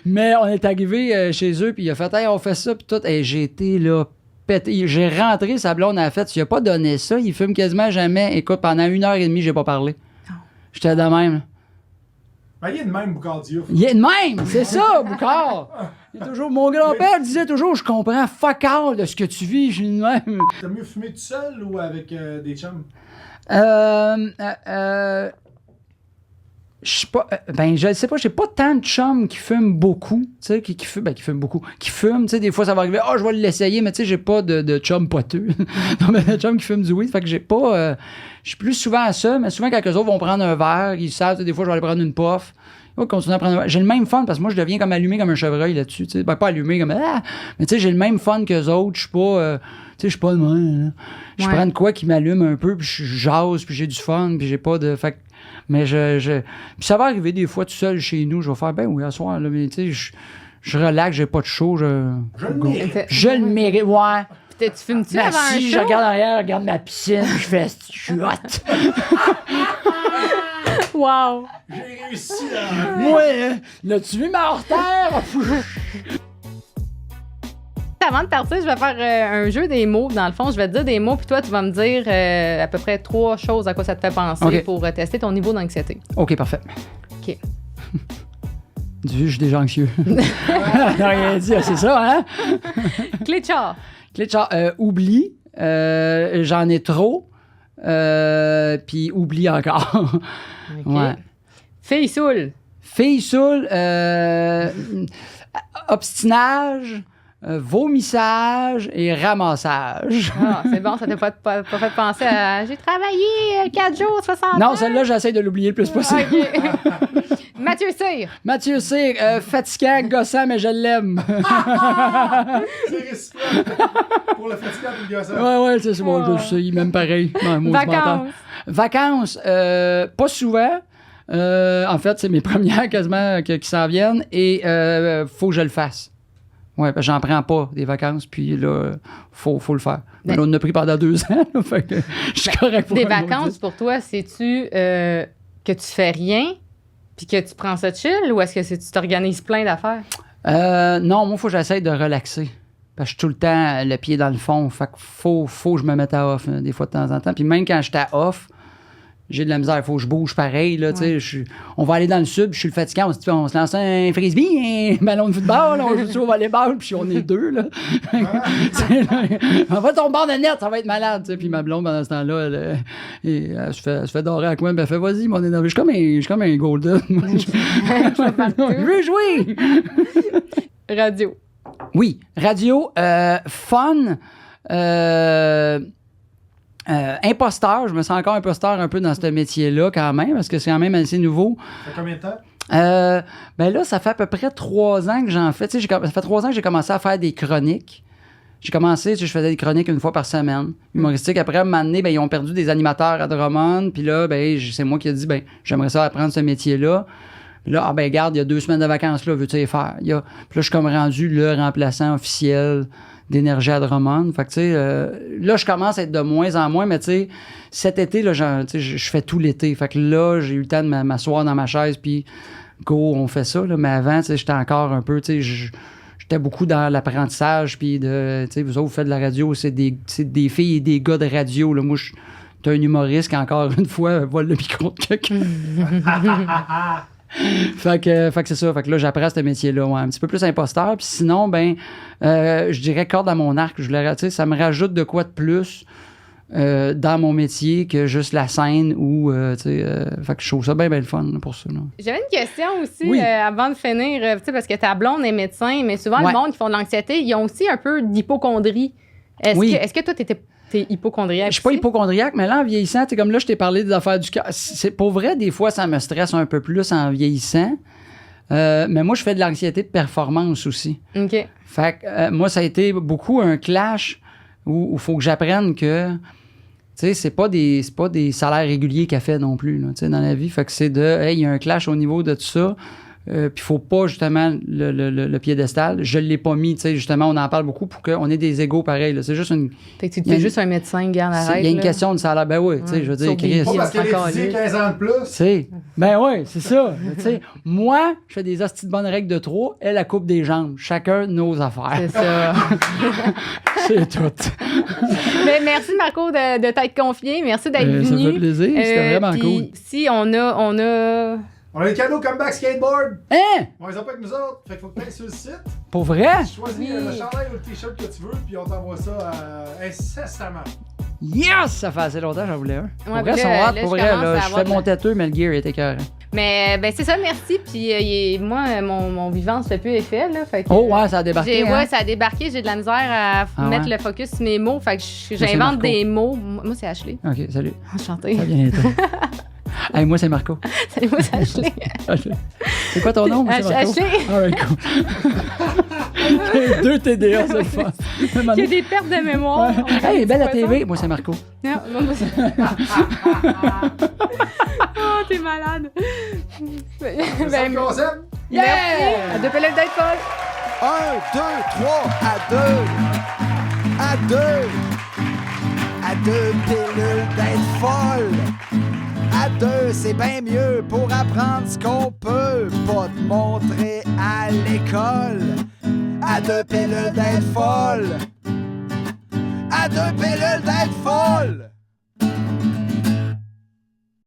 Mais on est arrivé chez eux, puis il a fait, hey, on fait ça, puis tout. Et j'ai été là, pété. J'ai rentré, sa blonde a fait, il a pas donné ça, il fume quasiment jamais. Écoute, pendant 1h30, j'ai pas parlé. J'étais de même. Ben, il est de même, Boucard Diouf. Il est de même, c'est ça, Boucard. Mon grand-père disait toujours, je comprends fuck all de ce que tu vis, je suis de même. T'as mieux fumer tout seul ou avec des chums? Je sais pas, je sais pas, j'ai pas tant de chums qui fument beaucoup, tu sais, qui fument beaucoup, qui fument, tu sais, des fois ça va arriver, je vais l'essayer, mais tu sais, j'ai pas de chums poiteux, non, mais de chums qui fument du weed, fait que j'ai pas, je suis plus souvent à ça, mais souvent quand eux autres vont prendre un verre, ils savent, tu sais, des fois je vais aller prendre une puff, ils vont continuer à prendre un verre. J'ai le même fun, parce que moi je deviens comme allumé comme un chevreuil là-dessus, tu sais, pas allumé comme, mais tu sais, j'ai le même fun qu'eux autres, je suis pas, tu sais, je suis pas de même, je prends de quoi qui m'allume un peu, puis je jase, puis j'ai du fun, puis j'ai pas de, fait mais puis ça va arriver des fois tout seul chez nous, je vais faire, oui, à soir, là, mais tu sais, je relaxe, j'ai pas de show, je le mérite. Je le mérite, ouais. Tu fumes-tu avant un show? Je regarde derrière, je regarde ma piscine, je suis hot. Wow! J'ai réussi à... Ouais, l'as-tu vu ma hors-terre? Avant de partir, je vais faire un jeu des mots. Dans le fond, je vais te dire des mots, puis toi, tu vas me dire à peu près 3 choses à quoi ça te fait penser pour tester ton niveau d'anxiété. OK, parfait. OK. Je suis déjà anxieux. Rien dit, c'est ça, hein? Clé de char. Clé de char. Oublie. J'en ai trop. Puis oublie encore. OK. Ouais. Fille saoule. Fille saoule. Obstinage. Vomissage et ramassage. Ah, c'est bon, ça t'a pas fait penser à j'ai travaillé 4 jours, 60 Non, heures. celle-là, j'essaie de l'oublier le plus possible. OK. Mathieu Cyr. Mathieu Cyr, fatigant, gossant, mais je l'aime. C'est réciproque. Pour le fatigant et le gossant. Ouais, c'est bon, je sais, il m'aime pareil. Non, Vacances. Pas souvent. En fait, c'est mes premières quasiment qui s'en viennent et faut que je le fasse. Ouais, parce que j'en prends pas des vacances, puis là, faut le faire. Mais là, on en a pris pendant 2 ans, là, fait que je suis correct pour des vacances, pour toi, c'est-tu que tu fais rien, puis que tu prends ça chill, ou est-ce que tu t'organises plein d'affaires? Non, moi, faut que j'essaie de relaxer. Parce que je suis tout le temps le pied dans le fond. Fait que faut que je me mette à off, hein, des fois de temps en temps. Puis même quand j'étais à off, j'ai de la misère, il faut que je bouge pareil. Là, on va aller dans le sud, je suis le fatigant, on se lance un frisbee, un ballon de football, on joue au volleyball, puis on est 2. Là. En fait, on bord de net, ça va être malade. Puis ma blonde, pendant ce temps-là, elle se fait dorer à quoi? Elle fait, vas-y, mon énervé. Je suis comme un golden. Je veux jouer! Radio. Oui, radio, fun. Imposteur, je me sens encore imposteur un peu dans ce métier-là quand même, parce que c'est quand même assez nouveau. Ça fait combien de temps? Là, ça fait à peu près 3 ans que j'en fais. Ça fait 3 ans que j'ai commencé à faire des chroniques. J'ai commencé, je faisais des chroniques 1 fois par semaine, humoristiques. Après, à un moment donné, ils ont perdu des animateurs à Drummond. Puis là, c'est moi qui ai dit, j'aimerais ça apprendre ce métier-là. Puis là, regarde, il y a 2 semaines de vacances, là, veux-tu les faire? Puis là, je suis comme rendu le remplaçant officiel d'énergie à Drummond. Fait que, tu sais, là, je commence à être de moins en moins, mais tu sais, cet été, là, je fais tout l'été. Fait que là, j'ai eu le temps de m'asseoir dans ma chaise, puis go, on fait ça, là. Mais avant, tu sais, j'étais encore un peu, tu sais, j'étais beaucoup dans l'apprentissage, puis tu sais, vous autres, vous faites de la radio, c'est des filles et des gars de radio, là. Moi, t'es un humoriste qui, encore une fois, vole le micro de quelqu'un. Fait que c'est ça. Fait que là, j'apprends ce métier-là, un petit peu plus imposteur. Puis sinon, je dirais corde à mon arc. Ça me rajoute de quoi de plus dans mon métier que juste la scène ou, fait que je trouve ça bien le fun pour ça. Là. J'avais une question aussi avant de finir, parce que ta blonde est médecin, mais souvent, le monde qui font de l'anxiété, ils ont aussi un peu d'hypocondrie. Est-ce que toi, t'es hypochondriaque? Je suis pas hypochondriaque, mais là, en vieillissant, comme là, je t'ai parlé des affaires du cœur. C'est pour vrai, des fois, ça me stresse un peu plus en vieillissant. Mais moi, je fais de l'anxiété de performance aussi. OK. Fait que moi, ça a été beaucoup un clash où il faut que j'apprenne que, tu sais, c'est pas des salaires réguliers qu'elle fait non plus, là, tu sais, dans la vie. Fait que c'est il y a un clash au niveau de tout ça. Puis faut pas, justement, le piédestal. Je l'ai pas mis, tu sais, justement, on en parle beaucoup pour qu'on ait des égaux pareils. Là. C'est juste une... Fait que tu fais juste un médecin, garde, arrête. Il y a une question de salaire. Ben oui, tu sais, je veux dire, Chris. Pas parce qu'elle est 15 ans de plus. Ben oui, c'est ça. Tu sais, moi, je fais des hosties de bonnes règles de trop. Elle, la coupe des jambes. Chacun nos affaires. C'est ça. C'est tout. Mais merci, Marco, de t'être confié. Merci d'être venu. Ça me fait plaisir. C'était vraiment cool. Si on a des cadeaux Comeback Skateboard. Hein? On les a pas avec nous autres. Fait qu'il faut que tu ailles sur le site. Pour vrai? Tu choisis le chandail ou le t-shirt que tu veux, puis on t'envoie ça incessamment. Yes! Ça fait assez longtemps que j'en voulais un. Pour Ouais, vrai, puis sont là, hot. là, Pour je vrai, commence là, à je avoir fais de mon la- tattoo, mais le gear était écœurant. Mais ben c'est ça, merci. Puis moi, mon vivant se fait plus effet, là. Fait que, Oh, ouais, ça a débarqué. ouais, Hein? ça a débarqué. J'ai de la misère à Ah mettre ouais? le focus sur mes mots. Fait que c'est j'invente Marco. des mots. Moi, c'est Ashley. Ok, salut. Enchantée. Ça vient toi. Hey, moi, c'est Marco. Salut, moi, c'est Ashley. C'est quoi ton nom? Moi, c'est Marco. Ashley. Alright, cool. Deux TDA, c'est le fun. Il y a des pertes de mémoire. Hey, belle la C'est pas TV. Moi, c'est Marco. ça? Non, moi, c'est... Oh, t'es malade. C'est ça le concept? Yeah! À deux pellettes d'être folle. 1, 2, 3, à 2. À 2. À 2 pilules d'être folle. À 2, c'est bien mieux pour apprendre ce qu'on peut pas te montrer à l'école. À 2 pilules d'être folle. À 2 pilules d'être folle.